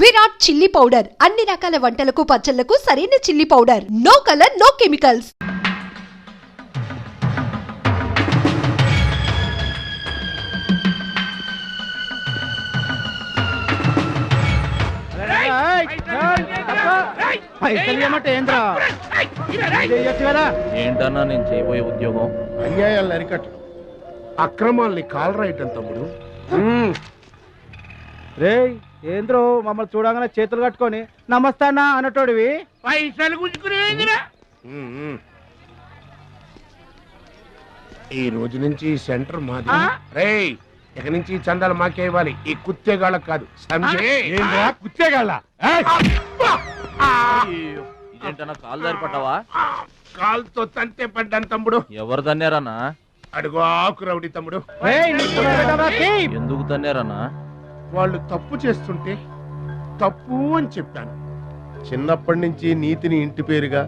Virat chilli powder అన్ని రకాల వంటలకు పచ్చళ్లకు సరైన chilli powder. No colour, no chemicals. ఏంటన్నా నేను చేయబోయే ఉద్యోగం? అన్యాయాలను అరికట్టడం, అక్రమాల్ని కాలరాయటం తమ్ముడు. రే ఏంద్రో మమ్మల్ని చూడగానే చేతులు కట్టుకొని నమస్తానా అన్నటోడివి పైసలు గుంజుకునేదిరా. ఈ రోజు నుంచి సెంటర్ మాది. రేయ్ ఇక నుంచి చందాలు మాకే ఇవ్వాలి, ఈ కుత్తేగాళ్ళకు కాదు. కుత్తేగాళ్ళ ఇదేంటన్నా కాలు దారి పడ్డావా? కాలుతో తంతే పడ్డాను తమ్ముడు. ఎవరు తన్నారన్నా? అడుగు ఆకు రౌడీ తమ్ముడు. ఎందుకు తన్నారన్నా? వాళ్ళు తప్పు చేస్తుంటే తప్పు అని చెప్పాను. చిన్నప్పటి నుంచి నీతిని ఇంటి పేరుగా,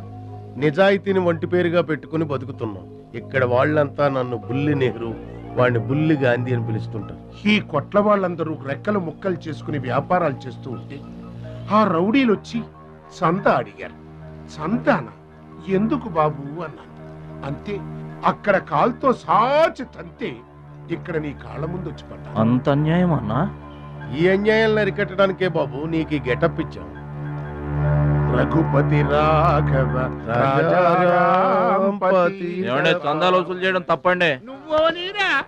నిజాయితీని వంటి పేరుగా పెట్టుకుని బతుకుతున్నాం. ఇక్కడ వాళ్ళంతా నన్ను బుల్లి నెహ్రూ, వాడిని బుల్లి గాంధీ అని పిలుస్తుంటారు. ఈ కొట్ల వాళ్ళందరూ రెక్కలు ముక్కలు చేసుకుని వ్యాపారాలు చేస్తూ ఉంటే ఆ రౌడీలు వచ్చి సంతా అడిగారు. సంతానా? ఎందుకు బాబు అన్నాను. అంతే, అక్కడ కాల్తో సాచి తంతే ఇక్కడ నీ కాళ్ళ ముందు వచ్చి పడ్డా. అంత అన్యాయం అన్నా? ఈ అన్యాయాలను అరికట్టడానికే బాబు నీకు ఈ గెటప్ ఇచ్చాం. రఘుపతి రాఘవ రాజారాంపతి. ఏమంటే చందాలు వసూలు చేయడం తప్పండి.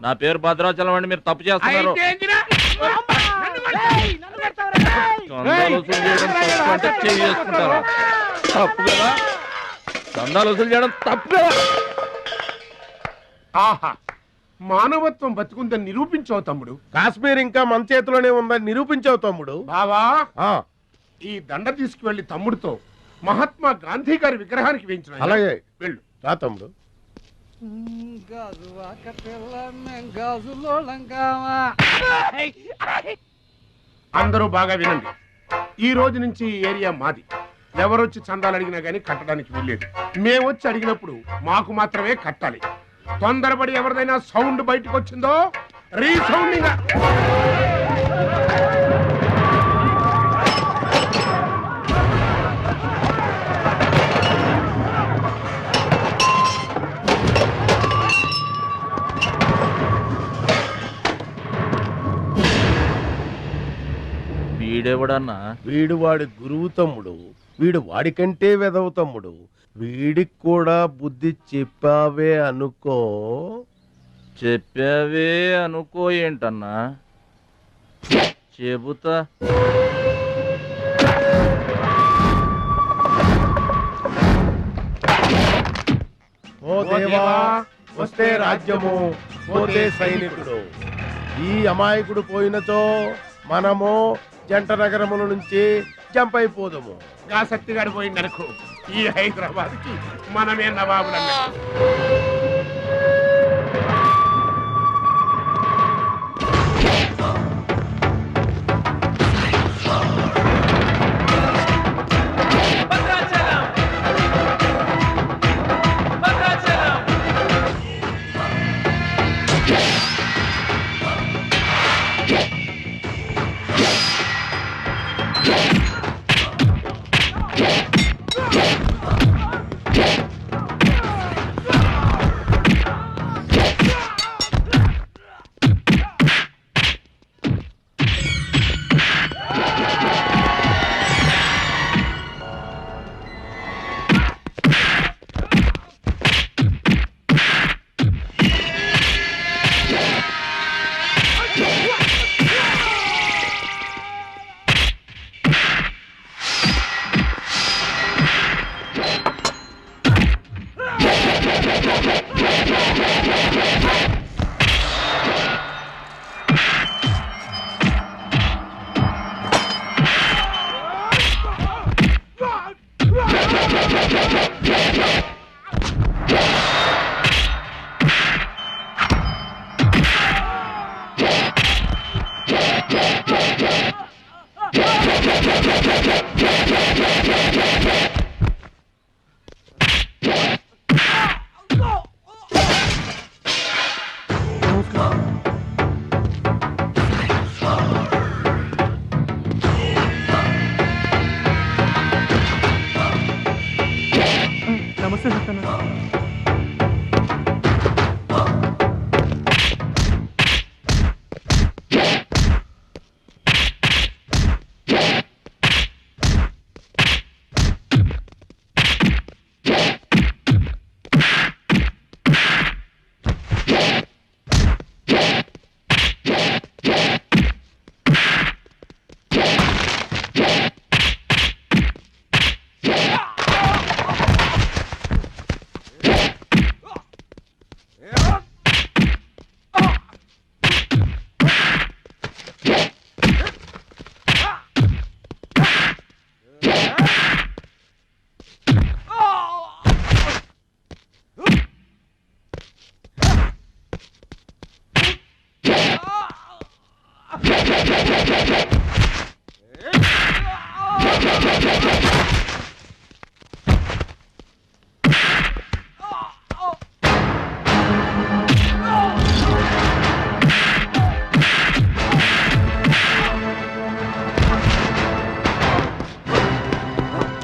నా పేరు భద్రాచలం అండి, మీరు తప్పు చేస్తున్నారు. చందాలు వసూలు చేయడం తప్పు అంటే చేయి చేసుకుంటారు. తప్పు కదా? చందాలు వసూలు చేయడం తప్పు కదా? ఆహా, మానవత్వం బతుకుందని నిరూపించావు తమ్ముడు. కాశ్మీర్ ఇంకా మన చేతిలోనే ఉందని నిరూపించావు తమ్ముడు. బావా, ఈ దండ తీసుకువెళ్లి తమ్ముడితో మహాత్మా గాంధీ గారి విగ్రహానికి వేయించిన. అలాగే వెళ్ళు. రా తమ్ముడు. అందరూ బాగా వినండి. ఈ రోజు నుంచి ఈ ఏరియా మాది. ఎవరొచ్చి చందాలు అడిగినా గానీ కట్టడానికి వీల్లేదు. మేమొచ్చి అడిగినప్పుడు మాకు మాత్రమే కట్టాలి. తొందరపడి ఎవరిదైనా సౌండ్ బయటకు వచ్చిందో రీసౌండింగ్. వీడెవడన్నా? వీడు వాడి గురువు తమ్ముడు. వీడు వాడికంటే వెదవు తమ్ముడు. వీడికి కూడా బుద్ధి చెప్పావే అనుకో. చెప్పావే అనుకో ఏంటన్నా? చెబుతా. ఓ దేవా, వస్తే రాజ్యము, పోతే సైనికుడు. ఈ అమాయకుడు పోయినచో మనము జంట నగరముల నుంచి జంప్ అయిపోదము. గాసక్తి గారు పోయిందనుకో, ఈ హైదరాబాద్ కి మనమే నవాబులన్నా.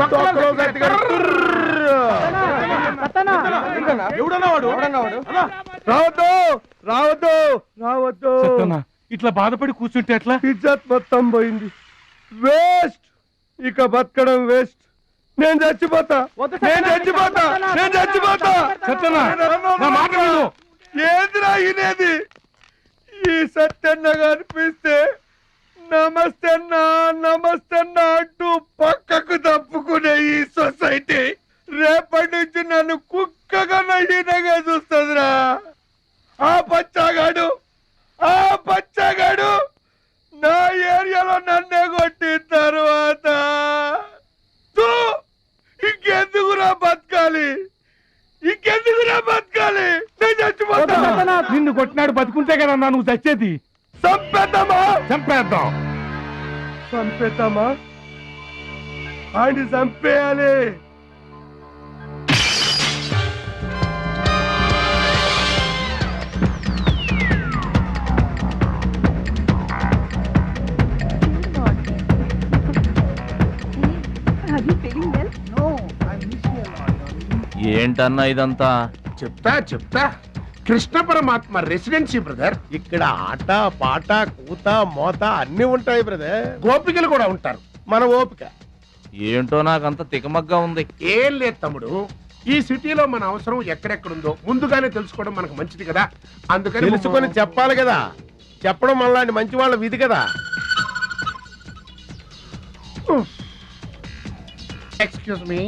తొక్కలో గట్టిగా రావద్దు రావద్దు రావద్దు. ఇట్లా బాధపడి కూర్చుంటే ఎట్లా? ఇజ్జత్ మొత్తం పోయింది. వేస్ట్, ఇక బతకడం వేస్ట్. నేను చచ్చిపోతా, నేను చచ్చిపోతా, నేను చచ్చిపోతా. సత్యనా, నా మాట విను. ఏందిరా ఇనేది? ఈ సత్యన్న కనిపిస్తే నమస్తే అన్నా నమస్తే అన్నా అంటూ పక్కకు తప్పుకునే ఈ సొసైటీ రేపటి నుంచి నన్ను కుక్కగా నయ్యినగా చూస్తుందిరా. ఆ పచ్చాగాడు నా ఏరియాలో నన్నే కొట్టిన తర్వాత ఇంకెందుకురా బతకాలి, ఇంకెందుకురా బతకాలి? నేను చచ్చిపోతా. నిన్ను కొట్టినాడు బతుకుంటే కదన్నా నువ్వు చచ్చేది. చంపేద్దామా? చంపేద్దాం. చంపేద్దామా? ఆయన చంపేయాలి. ఏంటన్నా ఇదంతా? చెప్తా కృష్ణ పరమాత్మ రెసిడెన్సీ బ్రదర్. ఇక్కడ ఆట పాట కూత మోత అన్ని ఉంటాయి బ్రదర్. గోపికలు కూడా ఉంటారు. మన ఓపిక ఏంటో నాకంత తికమగ్గా ఉంది. ఏం లేదు తమ్ముడు, ఈ సిటీలో మన అవసరం ఎక్కడెక్కడుందో ముందుగానే తెలుసుకోవడం మనకు మంచిది కదా. అందుకని తెలుసుకొని చెప్పాలి కదా. చెప్పడం మనలాంటి మంచి వాళ్ళ విధి కదా. ఎక్స్క్యూజ్ మీ,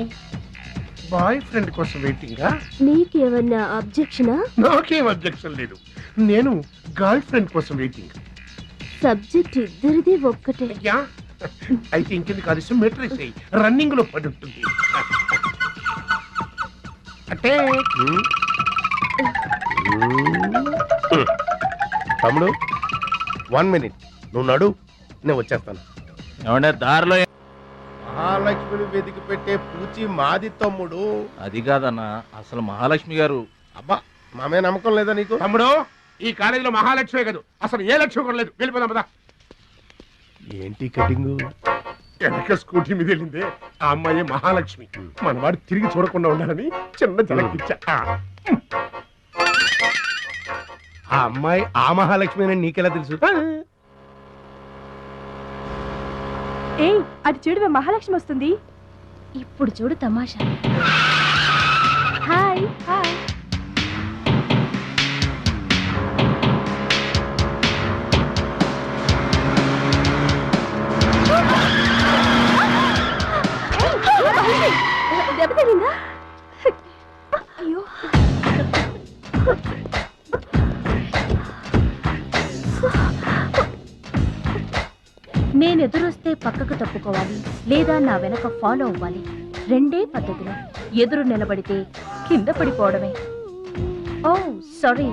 బాయ్ ఫ్రెండ్ కోసం వెయిటింగా? నీకేమన్నా అబ్జెక్షనా? నాకేం అబ్జెక్షన్ లేదు. నేను గర్ల్ ఫ్రెండ్ కోసం వెయిటింగ్. సబ్జెక్ట్ ఇద్దరిది ఒక్కటే. యా, అయితే ఇంకెందుకు ఆలస్యం, మెట్రిక్ అయ్యి రన్నింగ్ లో పడి ఉంటుంది. అంటే తమ్ముడు 1 minute నువ్వు నడు, నేను వచ్చేస్తాను. ఏమంటే దారిలో మహాలక్ష్మిని వెతికి పెట్టే పూచి మాది తమ్ముడు. అది కాదన్నా, అసలు మహాలక్ష్మి గారు. అబ్బా మామే నమ్మకం లేదా నీకు? తమ్ముడు, ఈ కాలేజీలో మహాలక్ష్మే కాదు, అసలు ఏ లక్ష్యం కూడా లేదు. వెళ్ళిపోదాం పదా. ఏంటి కటింగు? వెనక స్కూటీ మీద వెళ్ళిందే ఆ అమ్మాయి మహాలక్ష్మి. మనవాడు తిరిగి చూడకుండా ఉండాలని చిన్న జలకిచ్చా. ఆ అమ్మాయి ఆ మహాలక్ష్మి అని నీకెలా తెలుసు? ఏయ్, అది చూడవే, మహాలక్ష్మి వస్తుంది. ఇప్పుడు చూడు తమాషా. Hi hi. దెబ్బ తగిలిందా? అయ్యో, నేను ఎదురొస్తే పక్కకు తప్పుకోవాలి, లేదా నా వెనక ఫాలో అవ్వాలి. రెండే పద్ధతులు. ఎదురు నిలబడితే కింద పడిపోవడమే. ఓ సారీ,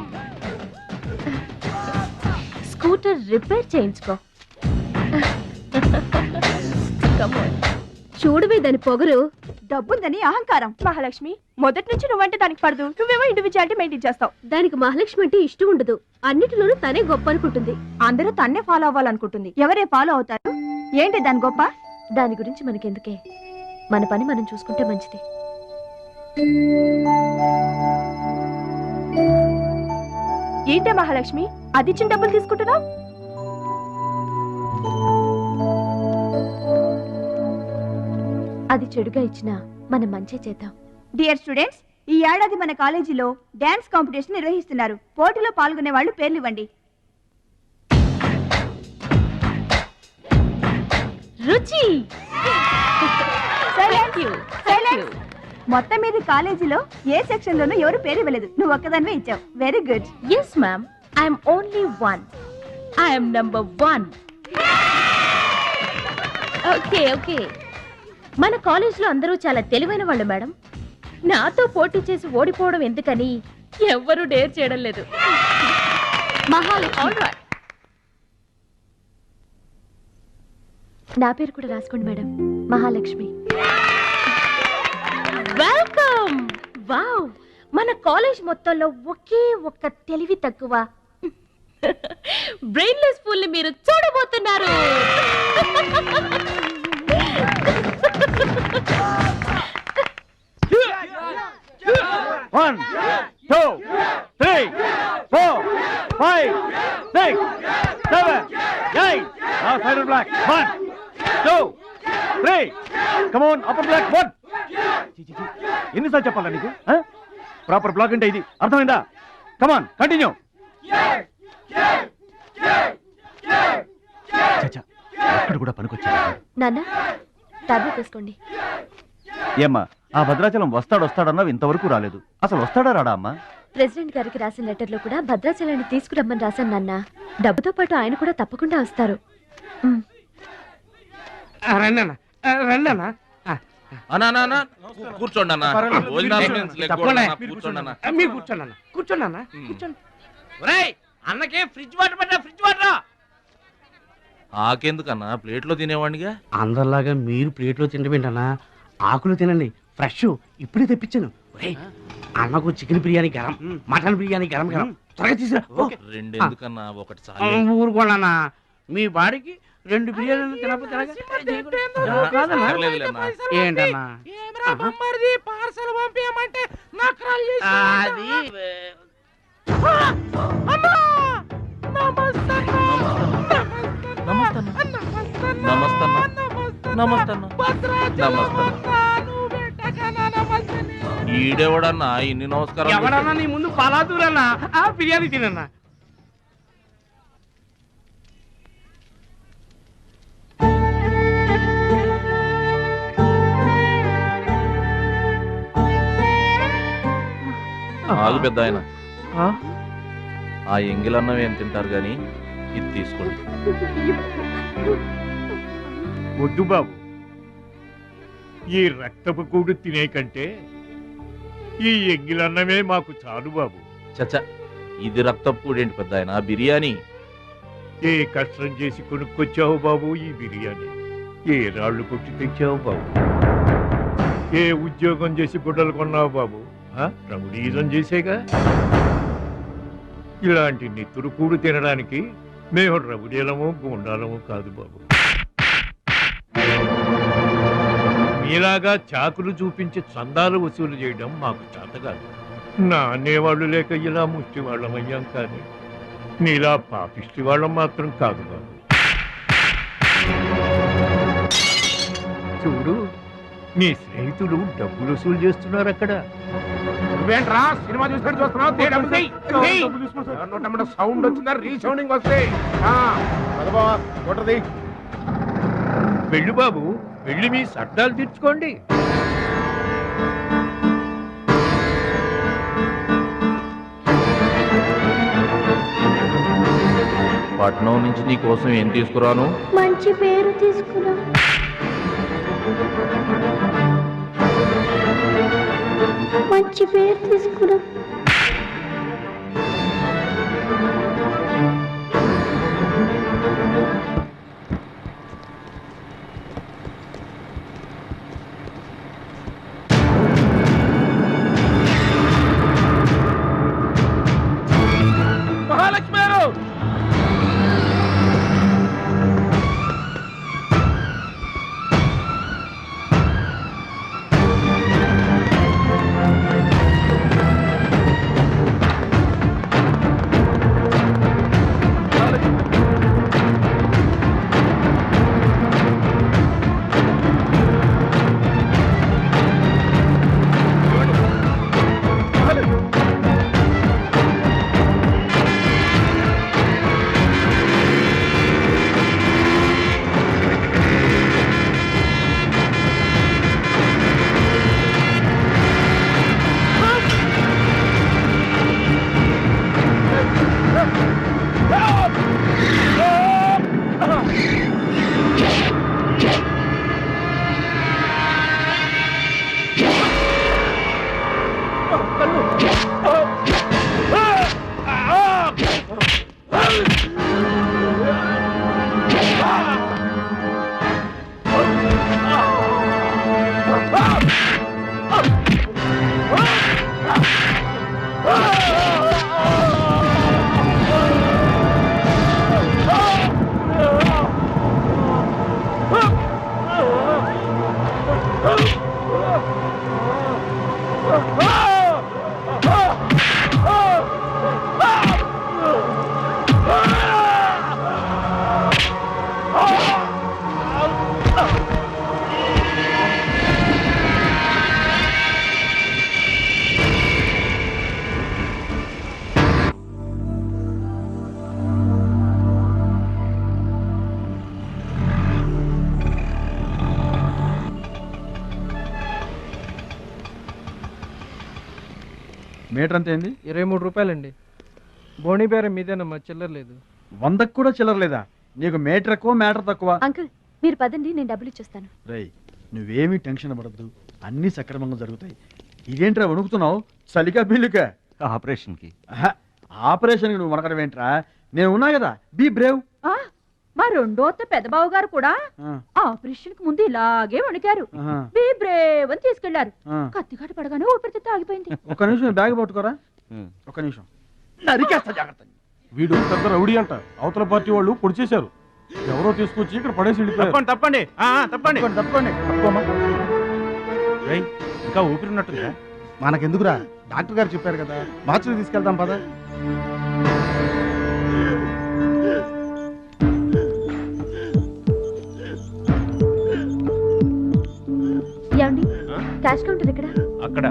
స్కూటర్ రిపేర్ చేయించుకో. చూడవే దాని పొగరు. డబ్బుందని అహంకారం. మహాలక్ష్మి, మొదటి నుంచి నువ్వంటే దానికి పడదు. నువ్వేమో ఇండివిజువాలిటీ మెయింటైన్ చేస్తావు. దానికి మహాలక్ష్మి అంటే ఇష్టం ఉండదు. అన్నిటిలోనూ తనే గొప్ప అనుకుంటుంది. అందరూ తన్నే ఫాలో అవ్వాలనుకుంటుంది. ఎవరే ఫాలో అవుతారు? ఏంటి దాని గొప్ప? దాని గురించి మనకెందుకే, మన పని మనం చూసుకుంటే మంచిది. ఏంటే మహాలక్ష్మి, అది ఇచ్చిన డబ్బులు తీసుకుంటున్నావు? అది చెడుగా ఇచ్చినా మనం మంచి చేద్దాం. డియర్ స్టూడెంట్స్, ఈ ఏడాది మన కాలేజీలో డాన్స్ కాంపిటీషన్ నిర్వహిస్తున్నారు. పోటీలో పాల్గొనే వాళ్ళు పేర్లు ఇవ్వండి. రుచి. మొత్తం మీద కాలేజీలో ఏ సెక్షన్ లోనూ ఎవరు పేరు ఇవ్వలేదు. నువ్వు ఒక్కదానివే ఇచ్చావు. Very good. Yes ma'am, I'm only one. I'm number 1. Okay okay. మన కాలేజ్లో అందరూ చాలా తెలివైన వాళ్ళు మేడం. నాతో పోటీ చేసి ఓడిపోవడం ఎందుకని ఎవ్వరూ డేర్ చేయడం లేదు. మహాలక్ష్మి. నా పేరు కూడా రాసుకోండి మేడం, మహాలక్ష్మి. వెల్కమ్. వావ్, మన కాలేజ్ మొత్తంలో ఒకే ఒక్క తెలివి తక్కువ బ్రెయిన్లెస్ ఫుల్ ని మీరు చూడబోతున్నారు. 6, 7, 8. Now center black. 1, 2, 3. Come on, upper black. 1. ఎన్నిసార్లు చెప్పాలా నీకు? ప్రాపర్ బ్లాక్ అంటే ఇది అర్థమైందా? కమాన్ కంటిన్యూ. అక్కడ కూడా పనికొచ్చా నాన్న టాబ్లెట్ వేసుకోండి. ఏమ్మా ఆ భద్రాచలం వస్తాడన్నావు, ఇంతవరకు రాలేదు. అసలు వస్తాడా రాడా అమ్మా? ప్రెసిడెంట్ గారికి రాసిన లెటర్ లో కూడా భద్రాచలాన్ని తీసుకురమ్మని రాశాను నాన్న. డబ్బుతో పాటు ఆయన కూడా తప్పకుండా వస్తారు. రండి అన్న కూర్చోండి అన్న. మీరు కూర్చోండి అన్న. అన్నకే ఫ్రిడ్జ్ వాటర్ పడ్డా, ఫ్రిడ్జ్ వాటర్ ఆకెందుకన్నా, ప్లేట్లో తినేవాడిగా. అందరిలాగా మీరు ప్లేట్లో తినబెంటన్నా, ఆకులు తినండి, ఫ్రెష్ ఇప్పుడే తెప్పించాను. అన్నకు చికెన్ బిర్యానీ గరం, మటన్ బిర్యానీ గరం త్వరగా తీసుకురా. రెండు ఎందుకన్నా, ఒకటి చాలు. ఊరుకోండి, మీ బాడీకి 2 బిర్యానీలు తినకపోతే ఏంటన్నా పార్సల్ పంపించమంటే ఈడెవడన్నా ఇన్ని నమస్కారం? ఎవడన్నా నీ ముందు పలాదూరన్నా ఆ బిర్యానీ తినన్నా. ఆగు పెద్ద ఆయన, ఆ ఎంగిలన్నం ఏం తింటారు గాని ఇది తీసుకోండి. వద్దు బాబు, ఈ రక్తపు కూడు తినే కంటే ఈ ఎంగిలన్నమే మాకు చాలు బాబు. చచ్చా, ఇది రక్తపు కూడేంటి పెద్ద ఆయన, బిర్యానీ. ఏ కష్టం చేసి కొనుక్కొచ్చావు బాబు ఈ బిర్యానీ? ఏ రాళ్ళు కొట్టి తెచ్చావు బాబు? ఏ ఉద్యోగం చేసి గుడ్డలు కొన్నావు బాబు? రౌడీజం చేసేగా. ఇలాంటి నెత్తురు కూడు తినడానికి మేము రౌడీలము గుండాలము కాదు బాబు. మీలాగా చాకులు చూపించి చందాలు వసూలు చేయడం మాకు చేత కాదు. నా అనేవాళ్ళు లేక ఇలా ముష్టి వాళ్ళం అయ్యాం, కానీ నీలా పాపిష్టి వాళ్ళం మాత్రం కాదు బాబు. చూడు, నీ స్నేహితులు డబ్బులు వసూలు చేస్తున్నారు అక్కడ. నువ్వేంట్రా సినిమా చూసినట్టు చూస్తున్నావు? సౌండ్ వచ్చిందా? రీసౌండింగ్ వస్తే వెళ్ళు బాబు, వెళ్ళి మీ సర్దాలు తీర్చుకోండి. పట్నం నుంచి నీ కోసం ఏం తీసుకురాను? మంచి పేరు తీసుకురా. మంచి పేరు తీసుకురా. మహాలక్ష్మి గారు, మీటర్ అంత ఏంది? 23 రూపాయలండి. బోణి బేరం మీదేనమ్మా, చిల్లర లేదు. 100కి కూడా చిల్లర లేదా? నీకు మీటర్ ఎక్కువ మ్యాటర్ తక్కువ. అంకుల్ మీరు పదండి, నేను డబ్బులు ఇచ్చేస్తాను. రేయ్ నువ్వేమీ టెన్షన్ పడద్దు, అన్నీ సక్రమంగా జరుగుతాయి. ఇదేంట్రా వణుకుతున్నావు? చలికా బిల్లుకా? ఆపరేషన్కి. ఆపరేషన్కి నువ్వు వణకడం ఏంట్రా? నేను ఉన్నా కదా, బీ బ్రేవ్. మా రెండో పెద్దబాబు గారు కూడా ఆపరేషన్ కి ముందు ఇలాగే వణికారు. బీ బ్రేవ్ అని తీసుకెళ్లారు. కత్తిగాట పడగానే ఊపిరితిత్తు ఆగిపోయింది. ఒక్క నిమిషం బ్యాగ్ పట్టుకోరా, ఒక్క నిమిషం. నరికేస్తా జాగ్రత్త. వీడు పెద్ద రౌడీ అంట, అవతల పార్టీ వాళ్ళు పొడి చేశారు. ఎవరో తీసుకొచ్చి ఇక్కడ పడేసి వెళ్ళిపోయారు. తప్పండి తప్పండి. ఇంకా ఊపిరి ఉన్నట్టుందా? మనకెందుకురా, డాక్టర్ గారు చెప్పారు కదా, మార్చులు తీసుకెళ్తాం పద. ఏమండి, క్యాష్ కౌంటర్ ఎక్కడ? అక్కడ.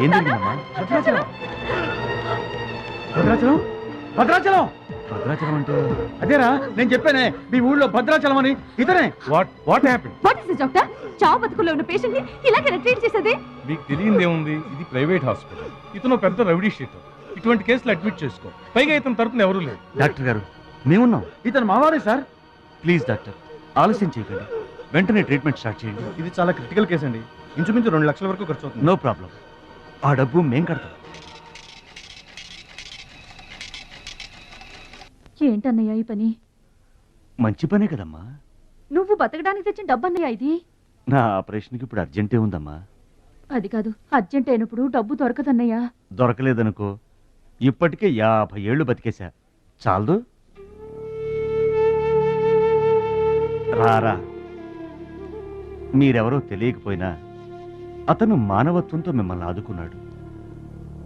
ఏం జరిగిందమ్మా? భద్రాచలం భద్రాచలం భద్రాచలం అంటే అదేరా నేను చెప్పానే, మీ ఊళ్ళో భద్రాచలం అని. ఇతనే. What happened? డాక్టర్, చావు బతుకుల్లో ఉన్న పేషెంట్ ని ఇలాగే ట్రీట్ చేసేది? మీకు తెలియదేముంది, ఇది ప్రైవేట్ హాస్పిటల్. ఇతను పెద్ద రౌడీ షీటర్. ఇటువంటి కేసులు అడ్మిట్ చేసుకో. పైగా ఇతని తరపున ఎవరూ లేరు. డాక్టర్ గారు మేమున్నాం. ఇతను మావాడే సార్. ప్లీజ్ డాక్టర్, ఆలస్యం చేయకండి, వెంటనే ట్రీట్మెంట్ స్టార్ట్ చేయండి. ఇది చాలా క్రిటికల్ కేసు అండి, ఇంచుమించు 2 లక్షల వరకు ఖర్చు అవుతుంది. నో ప్రాబ్లం, ఆ డబ్బు మేం కడతాం. ఏంటన్నయ్య ఈ పని? మంచి పనే కదమ్మా. నువ్వు బతకడానికి తెచ్చిన డబ్బు అన్నయ్య ఇది. నా ఆపరేషన్కి ఇప్పుడు అర్జెంటే ఉందమ్మా. అది కాదు, అర్జెంట్ అయినప్పుడు డబ్బు దొరకదన్నయ్య. దొరకలేదనుకో, ఇప్పటికే 50 ఏళ్ళు బతికేశా, చాలదు. రారా, మీరెవరో తెలియకపోయినా అతను మానవత్వంతో మిమ్మల్ని ఆదుకున్నాడు.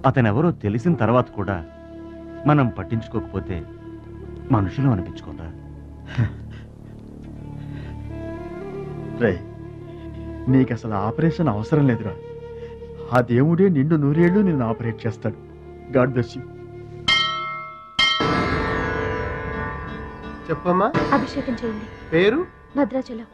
అతనెవరో తెలిసిన తర్వాత కూడా మనం పట్టించుకోకపోతే మనుషులు అనిపించుకోరా. రే, నీకు అసలు ఆపరేషన్ అవసరం లేదురా. ఆ దేవుడే నిండు 100 ఏళ్ళు నిన్ను ఆపరేట్ చేస్తాడు. God bless you. చెప్పమ్మా. అభిషేకం చేయండి. పేరు? భద్రాచలం.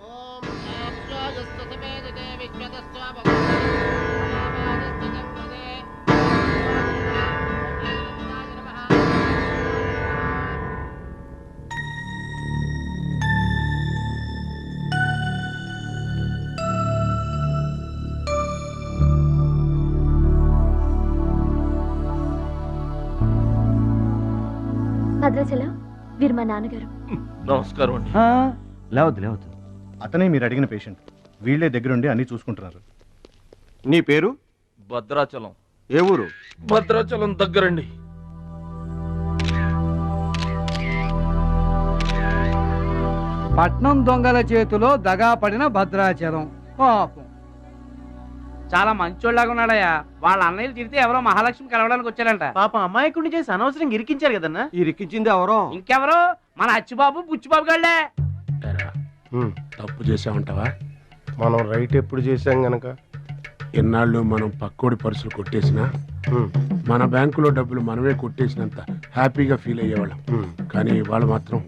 భద్రాచలం, వీరు మా నాన్నగారు. నమస్కారం అండి. లేవద్దు లేవద్దు. అతనే మీరు అడిగిన పేషెంట్. వీళ్ళే దగ్గరుండి అన్ని చూసుకుంటున్నారు. నీ పేరు? భద్రాచలం. ఏ ఊరు? భద్రాచలం దగ్గరండి. పట్నం దొంగల చేతిలో దగా పడిన భద్రాచలం. పాపం చాలా మంచోళ్ళగా ఉన్నాడయ్యా. వాళ్ళ అన్నయ్యలు తిరిగితే ఎవరో మహాలక్ష్మి కలవడానికి వచ్చారంట. పాపం అమాయకుడిని చేసి అనవసరంగా ఇరికించారు కదన్నా. ఇరికించింది ఎవరో? ఇంకెవరో, మన అచ్చిబాబు బుచ్చిబాబు గాళ్లే. తప్పు చేసామంటావా? మనం రైట్ ఎప్పుడు చేశాం గనక. ఎన్నాళ్ళు మనం పక్కోడి పర్సులు కొట్టేసినా మన బ్యాంకులో డబ్బులు మనమే కొట్టేసినంత హ్యాపీగా ఫీల్ అయ్యేవాళ్ళం. కానీ వాళ్ళు మాత్రం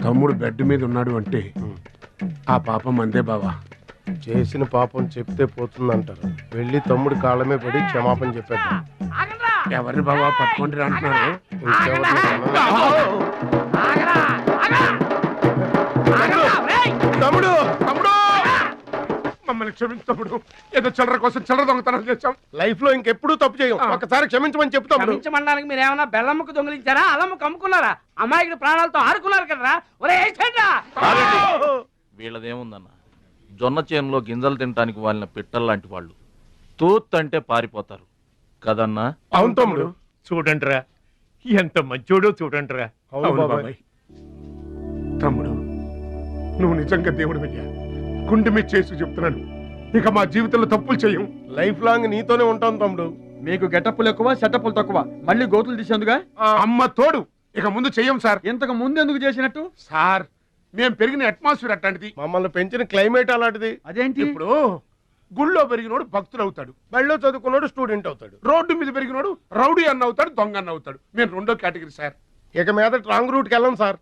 తమ్ముడు బెడ్ మీద ఉన్నాడు అంటే ఆ పాపం అందే బావా. చేసిన పాపం చెప్తే పోతుందంటారు. వెళ్ళి తమ్ముడి కాళ్ళమే పడి క్షమాపణ చెప్పేద్దాం. ఎవరిని బావా పట్టుకుంటారు అంటున్నారు? తమ్ముడు తమ్ముడు మమ్మల్ని క్షమించు తమ్ముడు. ఏదో చిల్లర కోసం చిల్లర దొంగతనం చేశాం. లైఫ్ లో ఇంకెప్పుడు తప్పు చేయం. ఒకసారి క్షమించమని చెప్తాం. క్షమించమనడానికి మీరు ఏమన్నా బెల్లమ్మకు దొంగిలించారా, అల్లమ్మకు అమ్ముకున్నారా? అమాయకుడి ప్రాణాలతో ఆడుకున్నారు కదరా. ఒరే వీళ్ళదేముందన్న, జొన్న చేనులో గింజలు తినడానికి వాళ్ళని పిట్టల్లాంటి వాళ్ళు. తూత్ అంటే పారిపోతారు కదన్నా. అవును తమ్ముడు. చూడండిరా, ఎంత మంచోడో చూడండిరా. అవును బాబాయ్. తమ్ముడు, నువ్వు నిజంగా దేవుడు అయ్యా. గుండె మీద చేసి చెప్తున్నాను, ఇక మా జీవితంలో తప్పులు చేయం. లైఫ్ లాంగ్ నీతోనే ఉంటాం తమ్ముడు. మీకు గెటప్పులు ఎక్కువ, సెటప్పులు తక్కువ. మళ్ళీ గోతులు తీసేందుగా అమ్మ తోడు. ఇక ముందు చెయ్యం సార్. ఇంతకు ముందు ఎందుకు చేసినట్టు? సార్, మేము పెరిగిన అట్మాస్ఫియర్ అట్లాంటిది. మమ్మల్ని పెంచిన క్లైమేట్ అలాంటిది. అదేంటి? ఇప్పుడు గుళ్ళో పెరిగినోడు భక్తులు అవుతాడు, బళ్ళో చదువుకున్నాడు స్టూడెంట్ అవుతాడు, రోడ్డు మీద పెరిగినోడు రౌడీ అన్న అవుతాడు, దొంగ అన్న అవుతాడు. మేము రెండో కేటగిరీ సార్. ఇక మీద రాంగ్ రూట్కి వెళ్ళం సార్.